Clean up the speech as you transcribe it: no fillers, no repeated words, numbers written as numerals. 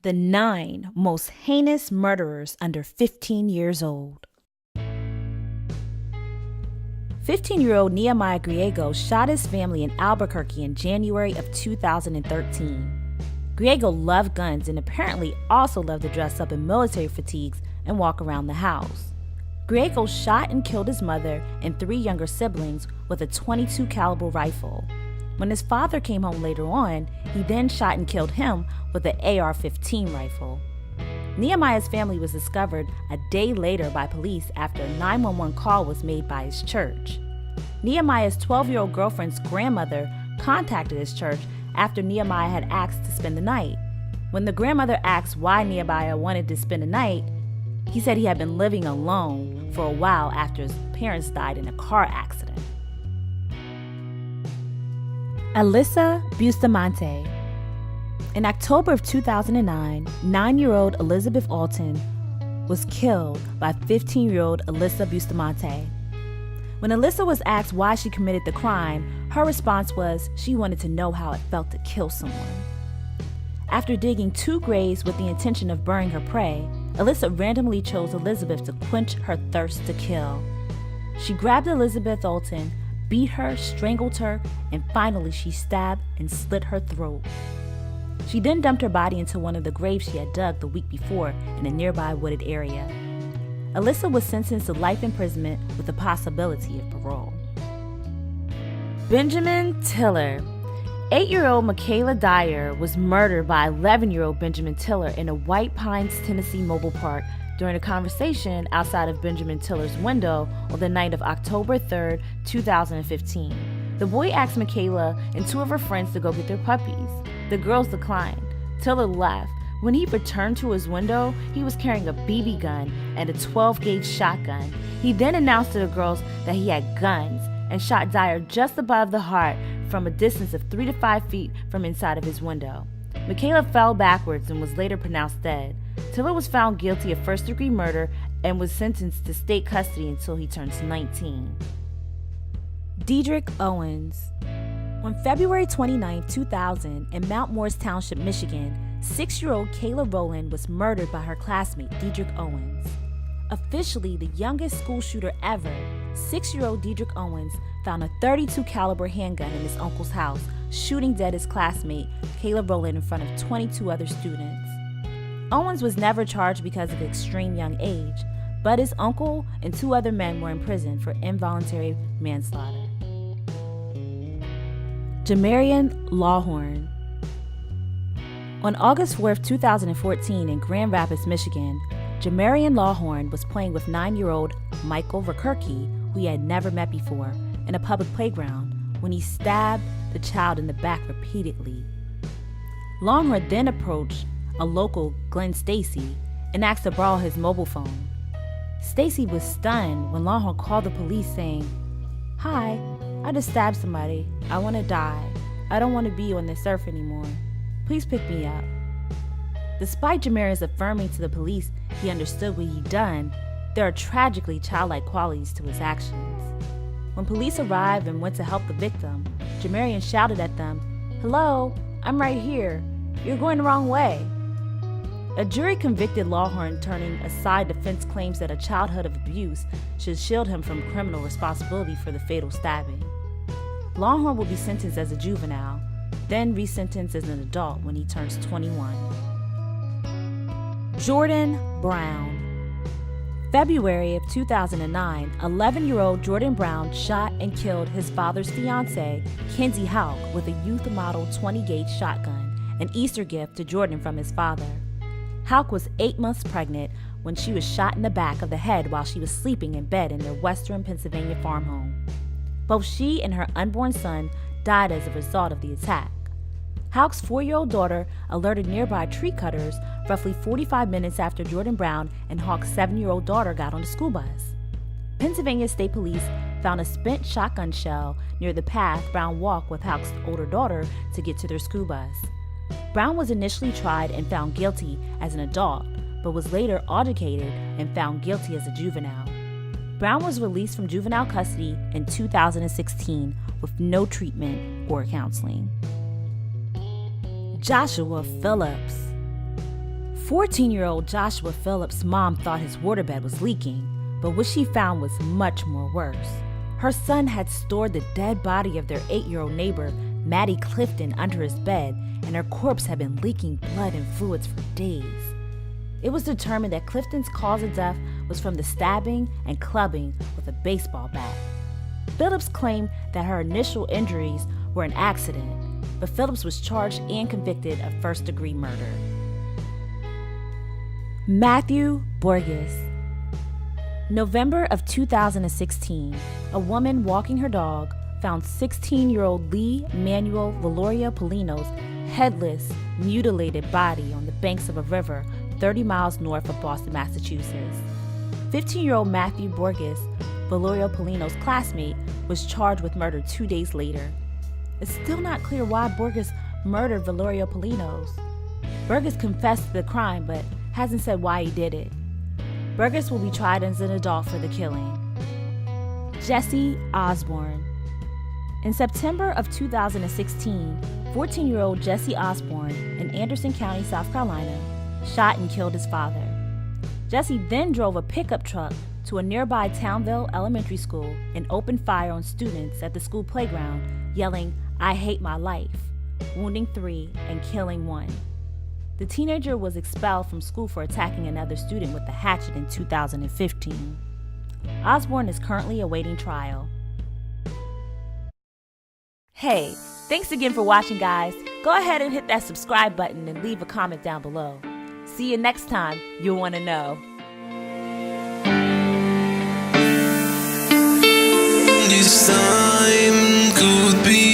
The 9 most heinous murderers under 15 years old. 15-year-old Nehemiah Griege shot his family in Albuquerque in January of 2013. Griege loved guns and apparently also loved to dress up in military fatigues and walk around the house. Griege shot and killed his mother and 3 younger siblings with a .22 caliber rifle. When his father came home later on, he then shot and killed him with an AR-15 rifle. Nehemiah's family was discovered a day later by police after a 911 call was made by his church. Nehemiah's 12-year-old girlfriend's grandmother contacted his church after Nehemiah had asked to spend the night. When the grandmother asked why Nehemiah wanted to spend the night, he said he had been living alone for a while after his parents died in a car accident. Alyssa Bustamante. In October of 2009, 9-year-old Elizabeth Alton was killed by 15-year-old Alyssa Bustamante. When Alyssa was asked why she committed the crime, her response was she wanted to know how it felt to kill someone. After digging 2 graves with the intention of burying her prey, Alyssa randomly chose Elizabeth to quench her thirst to kill. She grabbed Elizabeth Alton, beat her, strangled her, and finally she stabbed and slit her throat. She then dumped her body into one of the graves she had dug the week before in a nearby wooded area. Alyssa was sentenced to life imprisonment with the possibility of parole. Benjamin Tiller. 8-year-old Michaela Dyer was murdered by 11-year-old Benjamin Tiller in a White Pines, Tennessee mobile park during a conversation outside of Benjamin Tiller's window on the night of October 3, 2015. The boy asked Michaela and 2 of her friends to go get their puppies. The girls declined. Tiller left. When he returned to his window, he was carrying a BB gun and a 12-gauge shotgun. He then announced to the girls that he had guns and shot Dyer just above the heart from a distance of 3 to 5 feet from inside of his window. Michaela fell backwards and was later pronounced dead. Tiller was found guilty of first-degree murder and was sentenced to state custody until he turns 19. Dedrick Owens. On February 29, 2000, in Mount Morris Township, Michigan, 6-year-old Kayla Rowland was murdered by her classmate, Dedrick Owens. Officially the youngest school shooter ever, 6-year-old Dedrick Owens found a .32 caliber handgun in his uncle's house, shooting dead his classmate, Kayla Rowland, in front of 22 other students. Owens was never charged because of extreme young age, but his uncle and 2 other men were in prison for involuntary manslaughter. Jamarion Lawhorn. On August 4, 2014, in Grand Rapids, Michigan, Jamarion Lawhorn was playing with 9-year-old Michael Verkerke, who he had never met before, in a public playground when he stabbed the child in the back repeatedly. Lawhorn then approached a local, Glenn Stacy, and asked to borrow his mobile phone. Stacy was stunned when Lawhorn called the police saying, "Hi, I just stabbed somebody. I want to die. I don't want to be on this earth anymore. Please pick me up." Despite Jamarion's affirming to the police he understood what he'd done, there are tragically childlike qualities to his actions. When police arrived and went to help the victim, Jamarion shouted at them, "Hello, I'm right here. You're going the wrong way." A jury convicted Lawhorn, turning aside defense claims that a childhood of abuse should shield him from criminal responsibility for the fatal stabbing. Lawhorn will be sentenced as a juvenile, then resentenced as an adult when he turns 21. Jordan Brown. February of 2009, 11-year-old Jordan Brown shot and killed his father's fiancée, Kenzie Houck, with a youth model 20-gauge shotgun, an Easter gift to Jordan from his father. Houck was 8 months pregnant when she was shot in the back of the head while she was sleeping in bed in their Western Pennsylvania farm home. Both she and her unborn son died as a result of the attack. Houck's 4-year-old daughter alerted nearby tree cutters roughly 45 minutes after Jordan Brown and Houck's 7-year-old daughter got on the school bus. Pennsylvania State Police found a spent shotgun shell near the path Brown walked with Houck's older daughter to get to their school bus. Brown was initially tried and found guilty as an adult, but was later adjudicated and found guilty as a juvenile. Brown was released from juvenile custody in 2016 with no treatment or counseling. Joshua Phillips. 14-year-old Joshua Phillips' mom thought his waterbed was leaking, but what she found was much more worse. Her son had stored the dead body of their 8-year-old neighbor, Maddie Clifton, under his bed, and her corpse had been leaking blood and fluids for days. It was determined that Clifton's cause of death was from the stabbing and clubbing with a baseball bat. Phillips claimed that her initial injuries were an accident, but Phillips was charged and convicted of first-degree murder. Mathew Borges. November of 2016, a woman walking her dog found 16-year-old Lee Manuel Valoria Polino's headless, mutilated body on the banks of a river 30 miles north of Boston, Massachusetts. 15-year-old Mathew Borges, Valoria Polino's classmate, was charged with murder 2 days later. It's still not clear why Borges murdered Valoria Polino's. Borges confessed to the crime, but hasn't said why he did it. Borges will be tried as an adult for the killing. Jesse Osborne. In September of 2016, 14-year-old Jesse Osborne in Anderson County, South Carolina, shot and killed his father. Jesse then drove a pickup truck to a nearby Townville Elementary School and opened fire on students at the school playground, yelling, "I hate my life," wounding 3 and killing 1. The teenager was expelled from school for attacking another student with a hatchet in 2015. Osborne is currently awaiting trial. Hey, thanks again for watching, guys. Go ahead and hit that subscribe button and leave a comment down below. See you next time. You'll want to know. This time could be